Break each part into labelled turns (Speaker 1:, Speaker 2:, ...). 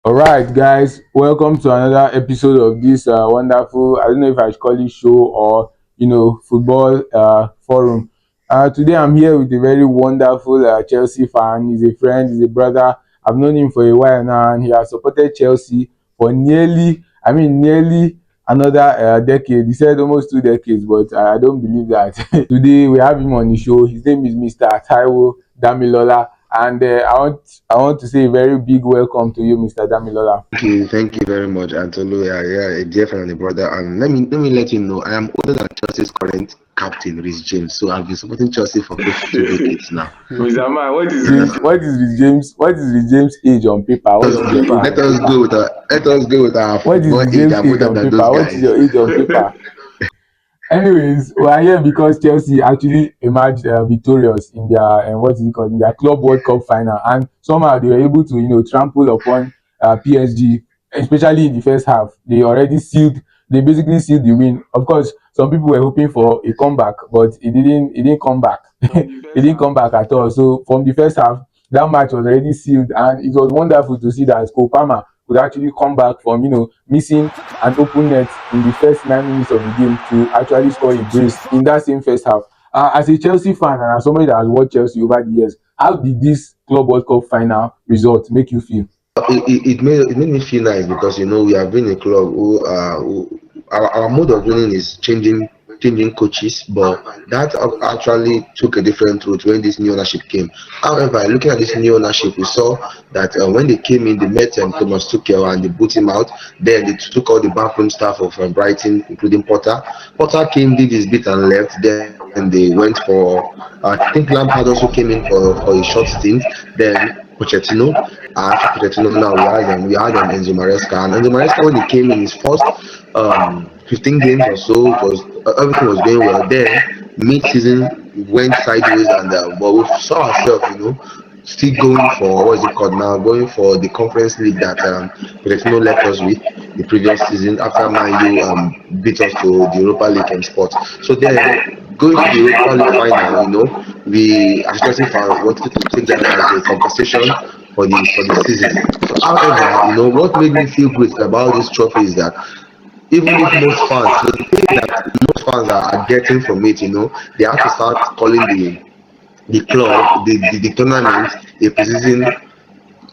Speaker 1: All right, guys, welcome to another episode of this wonderful. I don't know if I should call it show or football forum. Today I'm here with a very wonderful Chelsea fan. He's a friend, he's a brother. I've known him for a while now, and he has supported Chelsea for nearly another decade. He said almost 2 decades, but I don't believe that. Today we have him on the show. His name is Mr. Taiwo Damilola. And I want to say a very big welcome to you, Mr. Damilola.
Speaker 2: Thank you very much, Antolo. Yeah, a dear friend and a brother. And let me let you know, I am older than Chelsea's current captain, Rhys James. So I've been supporting Chelsea for close to 2 decades now.
Speaker 1: Mr. Man, what is Rhys James' age on paper? What is your age?
Speaker 2: Let us go with our
Speaker 1: What is
Speaker 2: football
Speaker 1: Rhys
Speaker 2: age.
Speaker 1: James'
Speaker 2: I'm
Speaker 1: age
Speaker 2: older
Speaker 1: on
Speaker 2: than
Speaker 1: paper?
Speaker 2: those
Speaker 1: What is
Speaker 2: guys.
Speaker 1: your age on paper? Anyways, we are here because Chelsea actually emerged victorious in their in their Club World Cup final, and somehow they were able to trample upon PSG, especially in the first half. They basically sealed the win. Of course, some people were hoping for a comeback, but it didn't come back. It didn't come back at all. So from the first half, that match was already sealed, and it was wonderful to see that Palmer could actually come back from missing an open net in the first 9 minutes of the game to actually score a brace in that same first half. As a Chelsea fan and as somebody that has watched Chelsea over the years, how did this Club World Cup final result make you feel?
Speaker 2: It made me feel nice because we have been a club who our mode of winning is changing coaches, but that actually took a different route when this new ownership came. However, looking at this new ownership, we saw that when they came in, they met Thomas Tuchel and they boot him out. Then they took all the backroom staff of Brighton, including Potter. Potter came, did his bit and left. Then they went for I think Lampard also came in for a short stint. Then Pochettino. After Pochettino, now we had Enzo Maresca, and Enzo Maresca, when he came in his first 15 games or so, it was everything was going well. Then mid-season went sideways, and but we saw ourselves, still going for what is it called now? Going for the Conference League that Pochettino left us with the previous season after Man U beat us to the Europa League and spot. So then going to the Europa League final, we as Chelsea fans wanted to take that as a compensation for the season. So, however, what made me feel great about this trophy is that even if most fans, the thing that most fans are getting from it, they have to start calling the club, the tournament, a preseason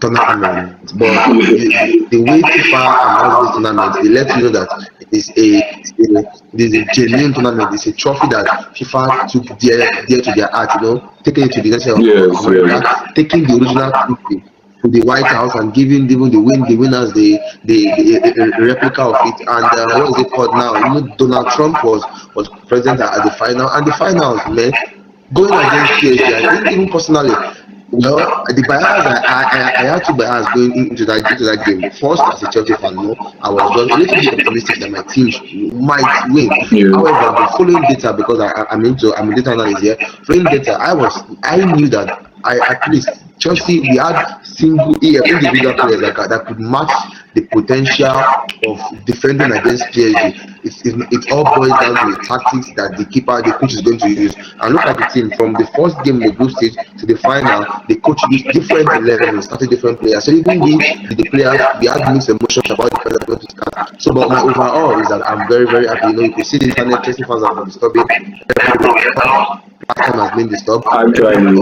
Speaker 2: tournament. But the way FIFA announced this tournament, they let you know that it is a genuine tournament. It's a trophy that FIFA took dear to their heart, taking it to the nation of America, taking the original trophy to the White House and giving the winners the replica of it. And what is it called now? Donald Trump was present at the final, and the finals, man, going against PSG. I think even personally, the bias I had two bias going into that game. First, as a Chelsea fan, I was just a little bit optimistic that my team might win. However, I've been following data because I'm a data analyst here. Following data, I knew that at least Chelsea, we had individual players that could match the potential of defending against PSG. It all boils down to the tactics that the coach is going to use. And look at the team from the first game in the group stage to the final. The coach used different 11, started different players. So even the players, we had mixed emotions about the players that going to start. So, but my overall is that I'm very very happy. You could see the internet Chelsea fans have been disturbing everywhere. Platform has been disturbed.
Speaker 1: Actually,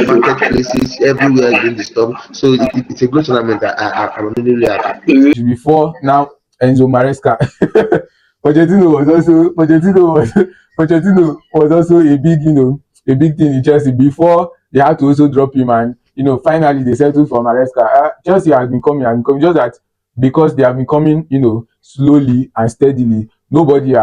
Speaker 2: Marketplaces everywhere has been disturbed. So it's a great tournament. I'm really happy.
Speaker 1: before now, Enzo Maresca, Pochettino was also a big thing in Chelsea before they had to also drop him, and finally they settled for Maresca. Chelsea has been coming and coming, just that because they have been coming slowly and steadily, nobody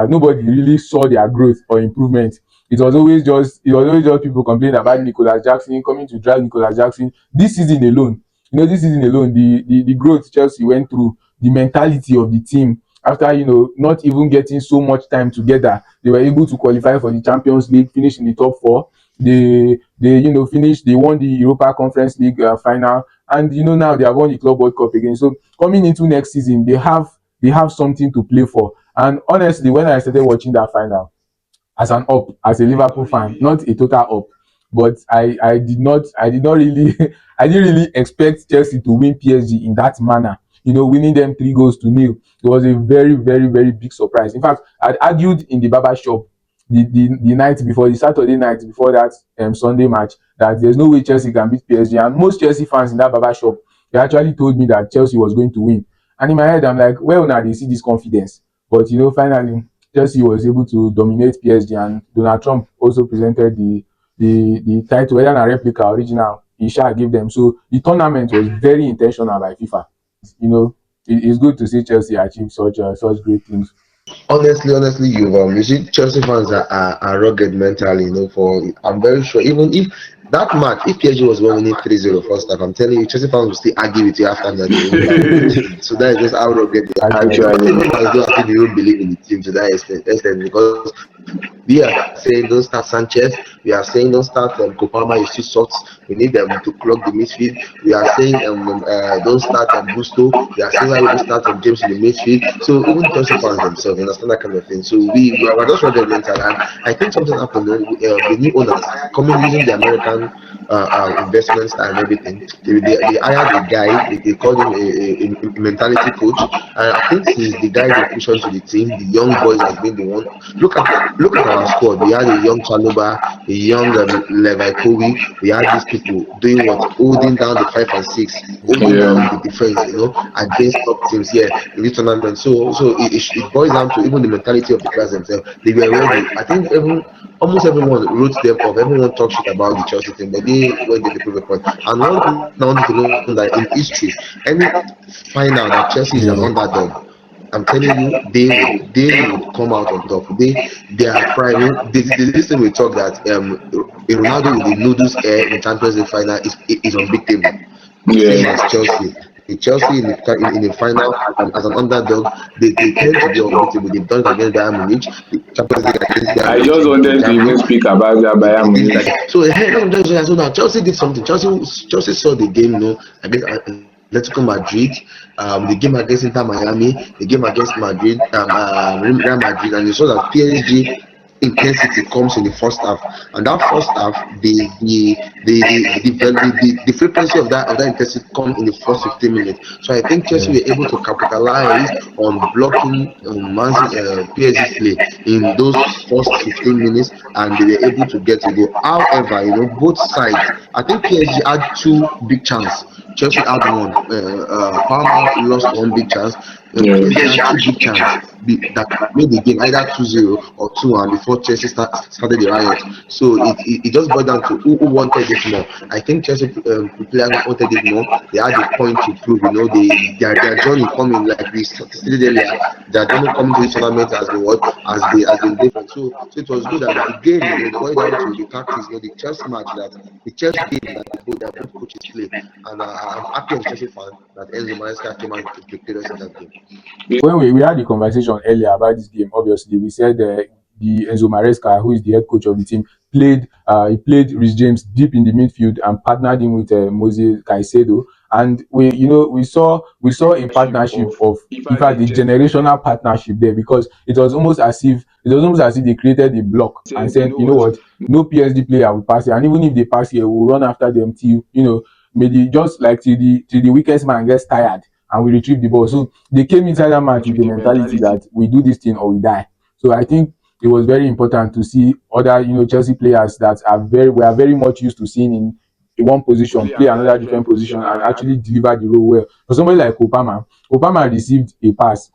Speaker 1: really saw their growth or improvement. It was always just people complaining about Nicolas Jackson coming to drag Nicolas Jackson. This season alone, the growth Chelsea went through, the mentality of the team after not even getting so much time together, they were able to qualify for the Champions League, finish in the top four. They won the Europa Conference League final, and now they have won the Club World Cup again. So coming into next season, they have something to play for. And honestly, when I started watching that final, as a Liverpool fan, not a total up, but I did not really I didn't really expect Chelsea to win PSG in that manner. winning them 3 goals to nil. It was a very, very, very big surprise. In fact, I argued in the barber shop the night before, the Saturday night before that Sunday match, that there's no way Chelsea can beat PSG. And most Chelsea fans in that barber shop, they actually told me that Chelsea was going to win. And in my head, I'm like, well, now they see this confidence. But finally, Chelsea was able to dominate PSG, and Donald Trump also presented the title, whether a replica original, he shall give them. So the tournament was very intentional by FIFA. You know, it's good to see Chelsea achieve such great things.
Speaker 2: Honestly, you see, Chelsea fans are rugged mentally. For I'm very sure, even if that match, if PSG was winning 3-0 first half, I'm telling you, Chelsea fans will still argue with you after that they won't like the team. So that is just how rugged they are.
Speaker 1: Actually,
Speaker 2: It's not even as though as if they don't believe in the team to that extent, because we are saying don't start Sanchez, we are saying don't start Kopama, is too soft. We need them to clog the midfield. We are saying don't start Gusto. We are saying why would you start James in the midfield. So even Chelsea fans themselves understand that kind of thing. So we're just rugged mental, and I think something happened. The new owners coming using the American investments and everything. They hired a guy. They called him a mentality coach, and I think since the guy they push onto the team, the young boys has been the one. Look at our squad. We had a young Chaluba, a young Levi Kowi. We had these people doing what, holding down the 5 and 6, holding down the
Speaker 3: Yeah.
Speaker 2: defense, against top teams here in this tournament. So it boils down to even the mentality of the players themselves. They were ready. I think almost everyone wrote them off. Everyone talked shit about the Chelsea team, but they went there to prove a point. And one thing I want you to know, that in history, any final that Chelsea is an
Speaker 1: yeah,
Speaker 2: underdog, I'm telling you, they would come out on top. They are prime. The listen we talk that a Ronaldo with the noodles air in Champions League final is unbeatable. Same as
Speaker 3: Yeah.
Speaker 2: Chelsea. The Chelsea in the final as an underdog, they tend to be unbeatable. They've done it against Bayern Munich, the Champions League against Bayern
Speaker 3: I
Speaker 2: Munich
Speaker 3: just
Speaker 2: in
Speaker 3: wanted to
Speaker 2: Germany.
Speaker 3: even speak about that
Speaker 2: They
Speaker 3: Bayern
Speaker 2: did it
Speaker 3: Munich.
Speaker 2: again. So hey, that's what I'm trying to say. So now Chelsea did something. Chelsea saw the game, against Atletico Madrid, the game against Inter Miami, the game against Madrid, Real Madrid, and you saw that PSG intensity comes in the first half, and that first half, the frequency of that intensity come in the first 15 minutes. So I think Chelsea were able to capitalize on blocking PSG's play in those first 15 minutes, and they were able to get a goal. However, both sides, I think PSG had two big chances. Chelsea had one. Palmer lost one big chance. PSG
Speaker 3: Yeah.
Speaker 2: had two big chances that made the game either 2-0 or 2-1 before Chelsea started the riot. So it just boiled down to who wanted it more. I think Chelsea players wanted it more. They had a point to prove. Their journey coming, like we stated earlier, their journey coming to this tournament has been what has been different. So it was good that the game, boiled down to the tactics. The Chelsea match, that the Chelsea game that both coaches play, and I'm happy as a Chelsea fan that Enzo Maresca came out victorious in that game.
Speaker 1: when we had the conversation earlier about this game, obviously we said the Enzo Maresca, who is the head coach of the team, he played Rhys James deep in the midfield and partnered him with Moses Caicedo, and we saw a partnership of, in fact, a generational partnership there, because it was almost as if they created a block and said, you know what, no PSG player will pass here, and even if they pass here, we'll run after them till maybe just like till the weakest man gets tired and we retrieve the ball. So they came inside that match with the mentality that we do this thing or we die. So I think it was very important to see other, Chelsea players that we are very much used to seeing in one position play another different position and actually deliver the role well. For somebody like Kopama received a pass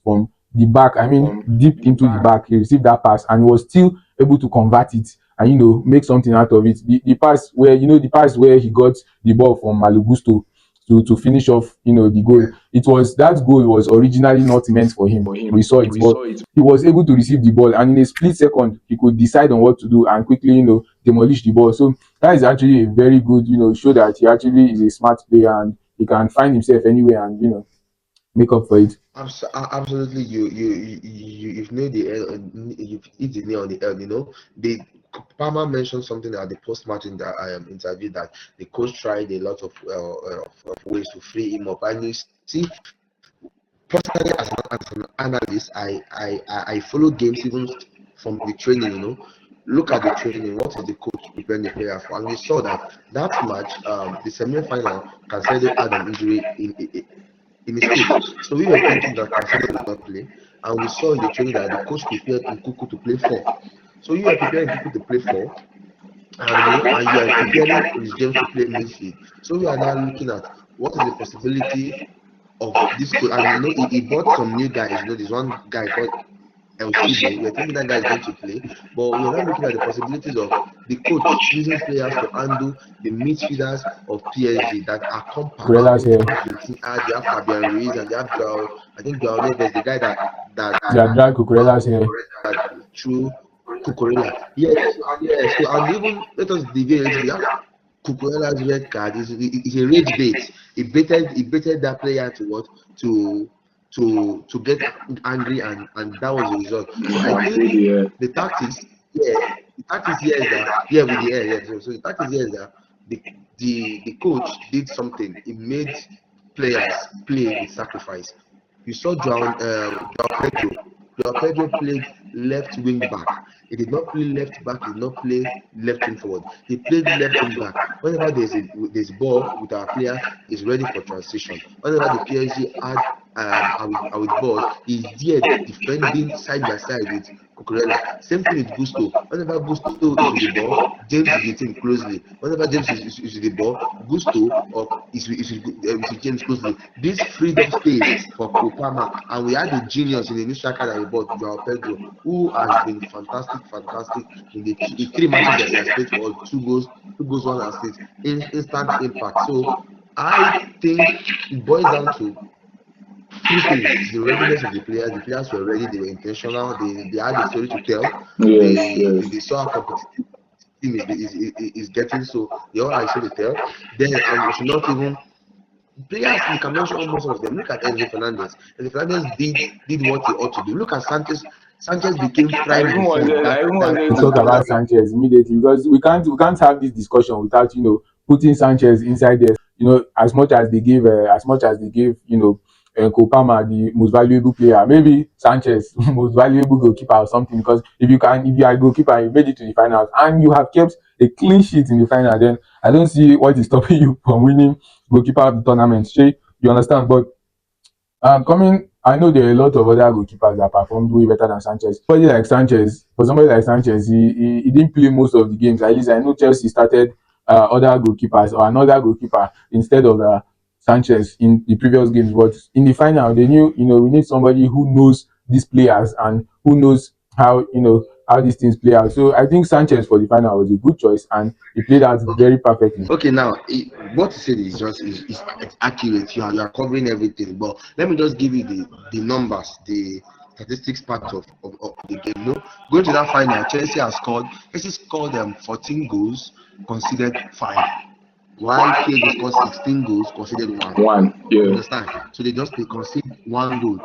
Speaker 1: from the back. I mean, deep into the back, he received that pass and was still able to convert it and make something out of it. The pass where he got the ball from Malugusto to finish off, the goal. That goal was originally not meant for him. We saw it, but he was able to receive the ball, and in a split second, he could decide on what to do and quickly, demolish the ball. So that is actually a very good, show that he actually is a smart player and he can find himself anywhere and make up for it.
Speaker 2: Absolutely, you've nailed you've hit the nail on the head. The Palmer mentioned something at the post-match in the interview, that the coach tried a lot of ways to free him up, and you see, personally, as an analyst, I follow games even from the training. Look at the training. What is the coach preparing the player for? And we saw that match, the semi-final, Cancelo had an injury he miscoached. So we were thinking that Cancelo will not play, and we saw in the training that the coach prepared Nkuku to play four. So you are preparing Nkuku to play four, and you are preparing Rich James to play midfield. So we are now looking at what is the possibility of this coach. And he bought some new guys. There's one guy called El Cibo. We're thinking that guy is going to play, but we're not looking at the possibilities of the coach using players to handle the midfielders of PSG that are compact.
Speaker 1: Cucurella's here.
Speaker 2: They have Vitinha, they have Fabian Ruiz, and they have Joao. I think Joao Neves, the guy that
Speaker 1: They had dragged Cucurella's here.
Speaker 2: through Cucurella. Yes. So and even let us deviate. We have Cucurella's red card is a rage bait. He baited that player to what to get angry, and that was the result. So I think
Speaker 3: Yeah.
Speaker 2: the tactics, yeah, the tactics here is that yeah with the air, yeah. So the tactics here is that the coach did something. He made players play with sacrifice. You saw Joao Pedro. Joao Pedro played left wing back. He did not play left back. He did not play left wing forward. He played left wing back. Whenever there's a ball with our player, he's ready for transition. Whenever the PSG had with ball, he's there defending side by side with Cucurella. Same thing with Gusto. Whenever Gusto is with the ball, James is with him closely. Whenever James is with the ball, Gusto or is with James closely. This freed up space for Kopama, and we had a genius in the new striker that we bought, Joao Pedro, who has been fantastic in the three matches that he has played for us, two goals, one assist, instant impact. So I think it boils down to two things: the readiness of the players. The players were ready, they were intentional, they had a story to tell, they saw how competitive the team is getting, so they all had a story to tell. Then we should not even players, you can mention almost all of them. Look at Enzo Fernandez. Enzo Fernandez did what he ought to do. Look at Sanchez. Sanchez became
Speaker 3: I
Speaker 2: prime
Speaker 3: even
Speaker 2: before
Speaker 3: wanted, I
Speaker 2: that
Speaker 3: even
Speaker 2: that
Speaker 3: wanted
Speaker 1: To
Speaker 3: to
Speaker 1: talk
Speaker 2: that
Speaker 1: about Sanchez immediately because we can't have this discussion without putting Sanchez inside there. As much as they gave Kopama the most valuable player, maybe Sanchez most valuable goalkeeper or something. Because if you are a goalkeeper, you made it to the finals and you have kept a clean sheet in the final, then I don't see what is stopping you from winning goalkeeper of the tournament. Shay, you understand? But I know there are a lot of other goalkeepers that performed way better than Sanchez. For somebody like Sanchez, he didn't play most of the games. At least I know Chelsea started other goalkeepers or another goalkeeper instead of Sanchez in the previous games. But in the final, they knew, we need somebody who knows these players and who knows how these things play out. So I think Sanchez for the final was a good choice and he played out very perfectly.
Speaker 2: Okay, now what you said is just is it's accurate. You are covering everything, but let me just give you the numbers, the statistics part of the game. No, going to that final, Chelsea scored 14 goals, conceded 5. While PSG scored 16 goals, conceded 1.
Speaker 3: one.
Speaker 2: You
Speaker 3: Yeah.
Speaker 2: understand? So they concede 1 goal.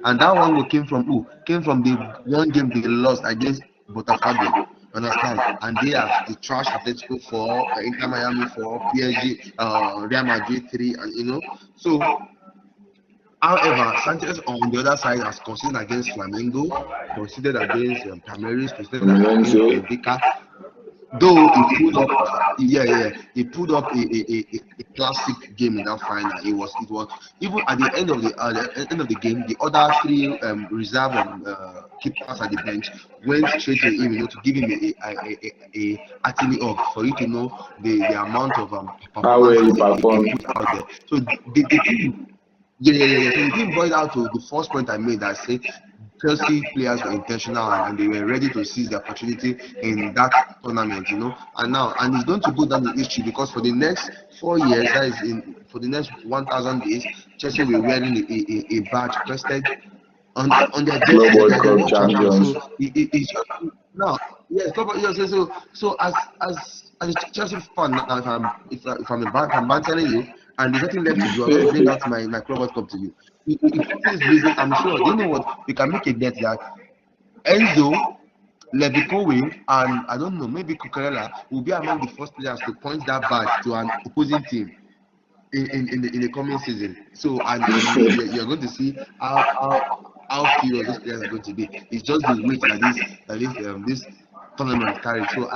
Speaker 2: And that 1 goal came from who? Came from the one game they lost against Botafogo. Understand? And they trash Atletico 4, Inter Miami 4, PSG, Real Madrid 3, and So, however, Sanchez on the other side has conceded against Flamengo, conceded against Palmeiras, conceded against
Speaker 3: Fluminense.
Speaker 2: Benfica, though he pulled up, he pulled up a classic game in that final. It was even at the end of the game, the other three reserve keepers at the bench went straight to him, to give him a Attili hug for you to know the amount of
Speaker 3: How well he
Speaker 2: performances he
Speaker 3: performed.
Speaker 2: put out there. So the team, yeah. So the team boiled out to the first point I made. I say Chelsea players were intentional, and they were ready to seize the opportunity in that tournament, and it's going to go down in history because for the next 4 years, that is for the next 1,000 days, Chelsea will be wearing a badge crested on their jersey
Speaker 3: Club
Speaker 2: that they
Speaker 3: World
Speaker 2: are the
Speaker 3: Cup
Speaker 2: world champions.
Speaker 3: champions.
Speaker 2: So it's just now, yes, so as a Chelsea fan now, if I'm bantering you, and there's nothing left to do, I'll just bring out my Club World Cup to you. If Chelsea is losing, I'm sure. Do you know what? We can make a bet that Enzo, Levi Cohen, and I don't know, maybe Cucurella will be among the first players to point that badge to an opposing team in the coming season. So and you're going to see how furious these players are going to be. It's just the weight that this tournament carries. So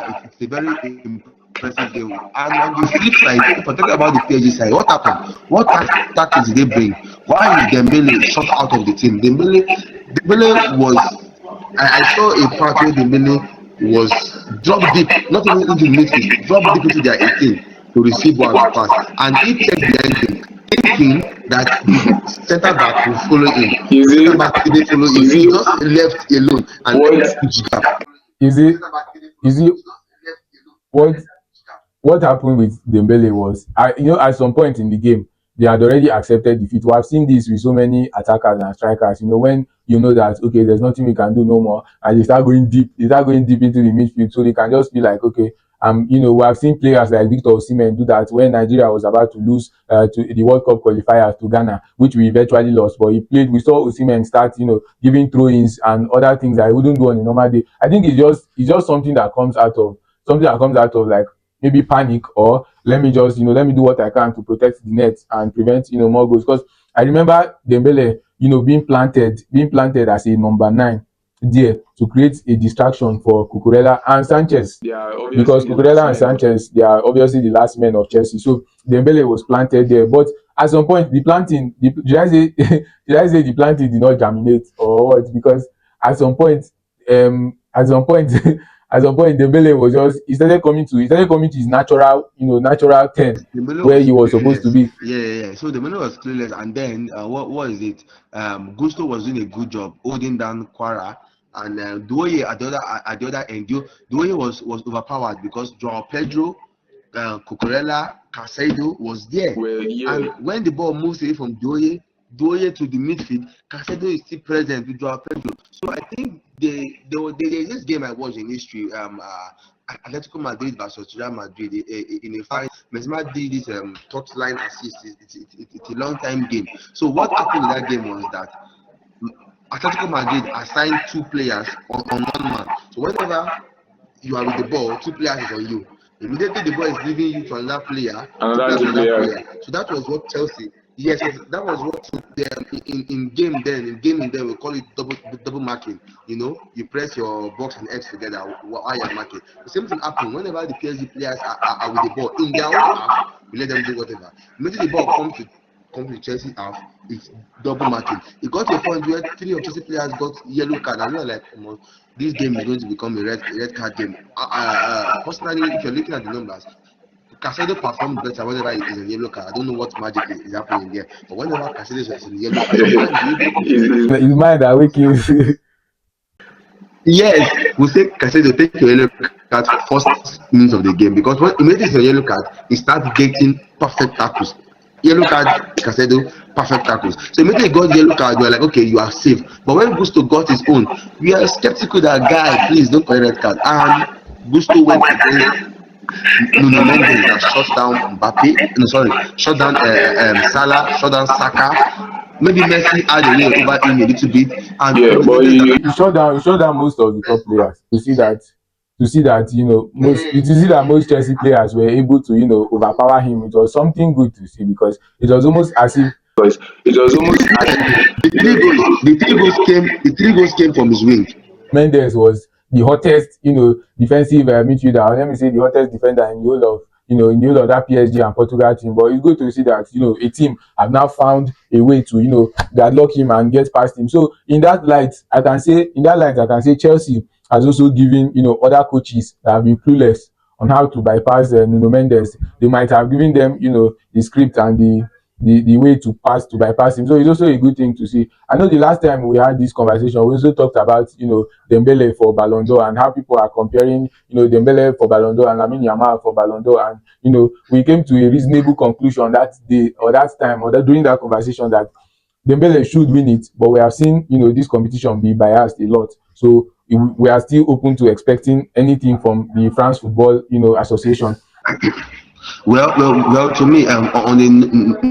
Speaker 2: it's a very impressive defensive game. And on the flip side, if I talk about the PSG side, what happened? What tactics did they bring? Why is Dembele shot out of the team? Dembele was. I saw a part where Dembele was dropped deep, not even into the midfield, dropped deep into their 18 to receive one pass, and he checked behind him, thinking that the centre back will follow him.
Speaker 1: You
Speaker 2: The centre
Speaker 1: see,
Speaker 2: back didn't follow him.
Speaker 1: you
Speaker 2: He
Speaker 1: see
Speaker 2: just left alone and left
Speaker 1: what
Speaker 2: a huge gap.
Speaker 1: you see you see what what happened with Dembele was, at some point in the game, they had already accepted defeat. We have seen this with so many attackers and strikers. When you know that, okay, there's nothing we can do no more, and they start going deep into the midfield, so they can just be like, okay. We have seen players like Victor Osimhen do that when Nigeria was about to lose to the World Cup qualifiers to Ghana, which we eventually lost. But he played. We saw Osimhen start, giving throw-ins and other things that he wouldn't do on a normal day. I think it's just something that comes out of like maybe panic, or let me do what I can to protect the net and prevent more goals. Because I remember Dembele being planted as a number 9 there to create a distraction for Cucurella and Sanchez,
Speaker 2: They are
Speaker 1: because
Speaker 2: obviously the last
Speaker 1: Cucurella and
Speaker 2: men of.
Speaker 1: Sanchez, they are obviously the last men of Chelsea. So Dembele was planted there, but at some point the planting, did I say did I say the planting did not germinate or what? Because at some point, at some point, at some point, Dembele was just he started coming to his natural 10
Speaker 2: Dembele
Speaker 1: where
Speaker 2: was
Speaker 1: he was supposed to
Speaker 2: clueless.
Speaker 1: be.
Speaker 2: Yeah, yeah, yeah. So Dembele was clueless, and then what is it? Gusto was doing a good job holding down Quara, and Douye at the other end. Douye was overpowered because Joao Pedro, Cucurella, Casado was there.
Speaker 1: Well, yeah.
Speaker 2: And when the ball moves away from Douye to the midfield, Casado is still present with Joao Pedro. So I think there's this game I watched in history. Atletico Madrid versus Real Madrid in a final. Benzema did this touchline assist. It's a long time game. So what happened in that game was that Atletico Madrid assigned two players on one man. So whenever you are with the ball, two players is on you. Immediately the ball is leaving you to another player, two
Speaker 1: Another
Speaker 2: players to
Speaker 1: two
Speaker 2: another
Speaker 1: players.
Speaker 2: player. So that was what Chelsea. Yes, that was what them in game then in gaming then we call it double marking. You press your box and X together while you're marking. The same thing happened whenever the PSG players are with the ball in their own half. We let them do whatever. Immediately the ball comes to Chelsea half. It's double marking. It got to a point where three of Chelsea players got yellow card, and we were like, this game is going to become a red card game. Personally, if you're looking at the numbers, Casado performed better whenever it is in yellow card. I don't know what magic is happening there, but whenever Casado is in yellow card, sometimes you even
Speaker 1: His mind that wakens.
Speaker 2: yes, we say Casado take your yellow card first minutes of the game because when immediately it's a yellow card, he starts getting perfect tackles. Yellow card, Casado, perfect tackles. So immediately he got yellow card, we're like, okay, you are safe. But when Gusto got his own, we are skeptical that guy, please don't collect red card. And Gusto went against Nuno Mendes that shut down Mbappe. No, sorry, shut down Salah, shut down Saka. Maybe Messi had a way over him a little bit, and
Speaker 1: Yeah,
Speaker 2: Nuno
Speaker 1: but
Speaker 2: Mendes that.
Speaker 1: he shut down most of the top players to see that Chelsea players were able to overpower him. It was something good to see, because it was almost as if
Speaker 2: The three, the three goals came from his wing.
Speaker 1: Mendes was the hottest, defensive midfielder, or let me say the hottest defender in the whole of that PSG and Portugal team. But it's good to see that a team have now found a way to gadlock him and get past him. So in that light, I can say Chelsea has also given other coaches that have been clueless on how to bypass Nuno Mendes. They might have given them the script and the way to bypass him. So it's also a good thing to see. I know the last time we had this conversation, we also talked about Dembele for Ballon d'Or, and how people are comparing Dembele for Ballon d'Or and Lamine Yamal for Ballon d'Or, and we came to a reasonable conclusion that day or that time or that during that conversation that Dembele should win it, but we have seen this competition be biased a lot. So we are still open to expecting anything from the France Football Association.
Speaker 2: Well. To me, on the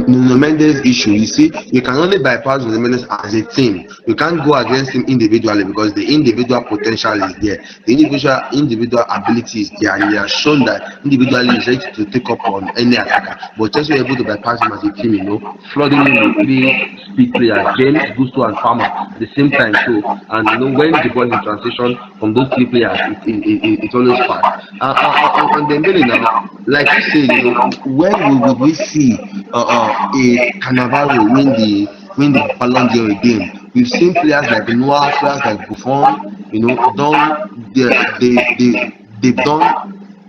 Speaker 2: Nuno Mendes issue, you see, you can only bypass Nuno Mendes as a team. You can't go against him individually because the individual potential is there, the individual ability is there, and he has shown that individually he's ready to take up on any attacker. But just be able to bypass him as a team, flooding him with three speed players, James, Gusto, and Palmer at the same time. So, and when the ball is in transition from those three players, it's always fast. On Dembele now, like you said, when would we see a Cannavaro win the Ballon d'Or again? We've seen players like Noah, players like Buffon, done they've done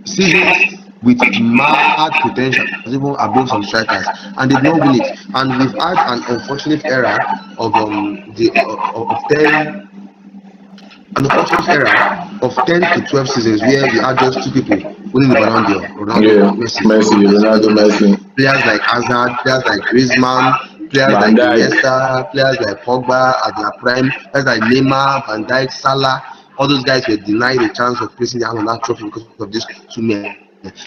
Speaker 2: seasons with mad potential, even above some strikers, and they've not win it. And we've had an unfortunate era of of 10 to 12 seasons where we had just two people winning the Ballon d'Or, Ronaldo,
Speaker 1: Yeah,
Speaker 2: Messi.
Speaker 1: Messi,
Speaker 2: You
Speaker 1: Ronaldo,
Speaker 2: know, like
Speaker 1: Messi,
Speaker 2: players like Hazard, players like Griezmann, players
Speaker 1: Van
Speaker 2: like
Speaker 1: Dijk.
Speaker 2: Iniesta, players like Pogba at their prime, players like Neymar, Van Dijk, Salah. All those guys were denied a chance of placing their hand on that trophy because of these two men.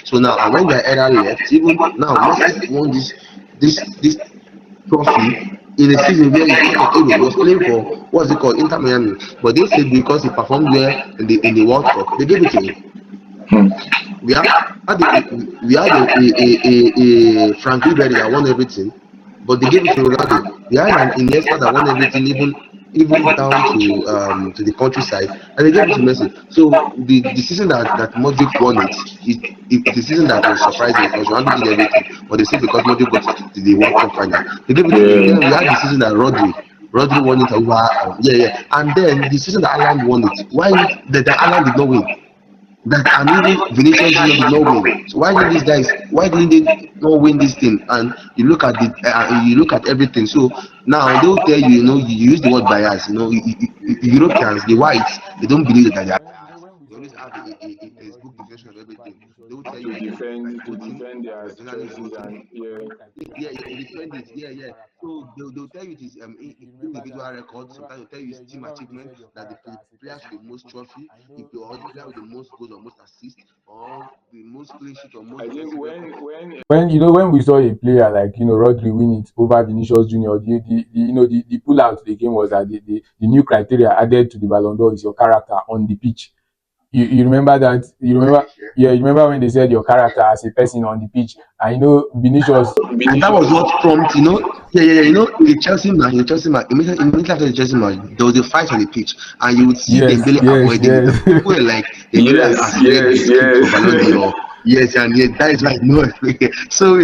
Speaker 2: So now, and when their era left, even now, Messi won this trophy in a season where he's out of Europe. He was playing for what's it called, Inter Miami, but they said because he performed well in the World Cup, they gave it to him.
Speaker 1: Hmm.
Speaker 2: We had a Frank Ribery that won everything, but they gave it to Ronaldo. We had an Iniesta that won everything, even down to the countryside, and they gave it to Messi. So the season that Modric won it's a season that was surprising because Ronaldo did everything, but they said because Modric got to the World Cup final, they gave it to him.
Speaker 1: Yeah.
Speaker 2: Then we had the season that Rodri won it over, yeah, yeah, and then the season that Haaland won it. Why that Haaland did not win? That and even Vinicius Junior did not win. So why didn't these guys? Why didn't they not win this thing? And you look at everything. So now they'll tell you, you use the word bias. Europeans, the whites, they don't believe that they are biased. They always have a textbook definition of everything. They will tell you that by voting,
Speaker 1: Their
Speaker 2: by generally
Speaker 1: choices
Speaker 2: voting,
Speaker 1: and yeah.
Speaker 2: yeah, yeah, to defend it, yeah, yeah. So they'll tell you it is individual record. Sometimes they'll tell you it's team achievement that the players with the most trophy, or the player with the most goals or most assists, or the most clean sheet or most
Speaker 1: I think
Speaker 2: defensive record.
Speaker 1: when we saw a player like Rodri win it over Vinicius Junior, the pull out the game was that the new criteria added to the Ballon d'Or is your character on the pitch. You remember that? You
Speaker 2: On the
Speaker 1: remember?
Speaker 2: pitch, yeah.
Speaker 1: Yeah, you remember when they said your character as a person on the pitch, and Vinicius.
Speaker 2: And that was what prompted, yeah, yeah, yeah, the Chelsea match, immediately after the Chelsea match, there was a fight on the pitch, and you would see
Speaker 1: Yes,
Speaker 2: Dembele
Speaker 1: yes,
Speaker 2: avoiding it.
Speaker 1: yes,
Speaker 2: And people were like, Dembele has read the script for Ballon d'Or. Yes, and yes, that is right. No, so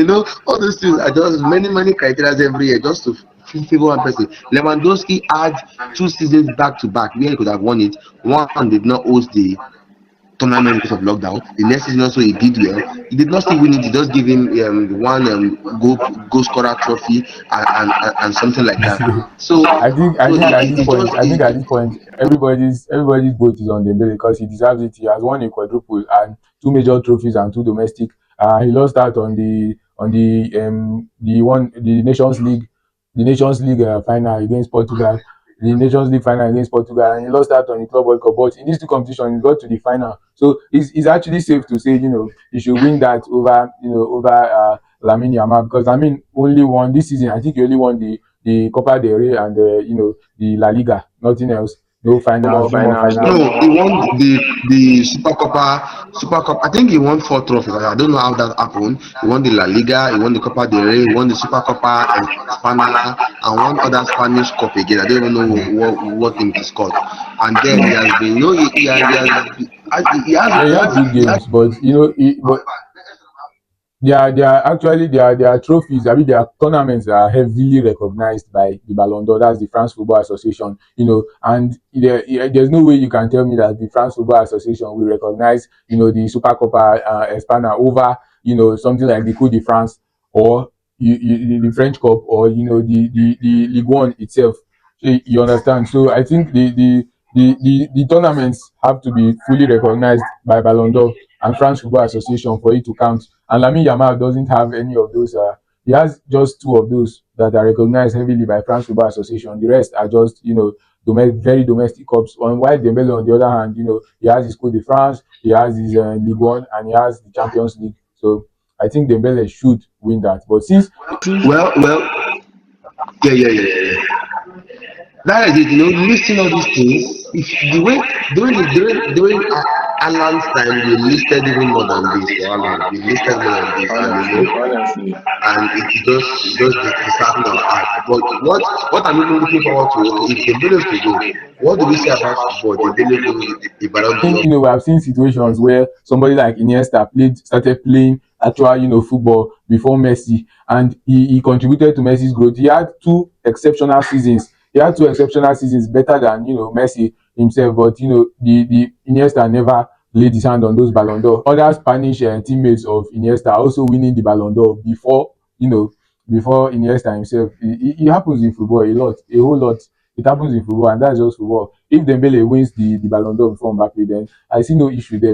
Speaker 2: all those things are just many criteria every year just to favor one person. Lewandowski had 2 seasons back to back where he could have won it. One did not host the tournament because of lockdown. The next season also he did well. He did not still win it. He just give him one goal scorer trophy and something like that. So
Speaker 1: I think at this
Speaker 2: it's
Speaker 1: point,
Speaker 2: just
Speaker 1: everybody's vote is on Dembele because he deserves it. He has won a quadruple and two major trophies and two domestic. He lost out on the Nations League final against Portugal. The Nations League final against Portugal, and he lost out on the Club World Cup. But in these two competitions, he got to the final. So it's actually safe to say, he should win that over Lamine Yamal because Lamine only won this season. I think he only won the Copa del Rey and the La Liga, nothing else. No finals, no more finals.
Speaker 2: no, he won the Super Cup. I think he won 4 trophies. I don't know how that happened. He won the La Liga, he won the Copa del Rey, he won the Super Copa Espana, and one other Spanish cup again. I don't even know what name it is called. And then he has been,
Speaker 1: Yeah, he had good
Speaker 2: he has
Speaker 1: games, but their trophies, I mean their tournaments are heavily recognized by the Ballon d'Or. That's the France Football Association, and there's no way you can tell me that the France Football Association will recognize, the Super Copa Espana over, something like the Coupe de France or the French Cup or the Ligue 1 itself. So you understand? So I think the tournaments have to be fully recognized by Ballon d'Or and France Football Association for it to count. And Lamine Yamal doesn't have any of those. He has just two of those that are recognized heavily by France Football Association. The rest are just, very domestic cups. On while Dembele, on the other hand, he has his Coupe de France, he has his Ligue 1, and he has the Champions League. So I think Dembele should win that. But since
Speaker 2: well, yeah, yeah, yeah, yeah, yeah. That is it. Listing all these things. If the way doing it, doing Alan's time we listed even more than this for Alan. We listed more than this, and and it just disheartened our heart. But what I'm even looking forward to, okay, if Dembele is to go, what do we say about football? Dembele winning the Ballon d'Or.
Speaker 1: We have seen situations where somebody like Iniesta started playing actual, football before Messi, and he contributed to Messi's growth. He had two exceptional seasons. Better than Messi himself, but the Iniesta never laid his hand on those Ballon d'Or. Other Spanish teammates of Iniesta also winning the Ballon d'Or before Iniesta himself. It happens in football a whole lot. It happens in football, and that's just football. If Dembele wins the Ballon d'Or before Mbappe, then I see no issue there.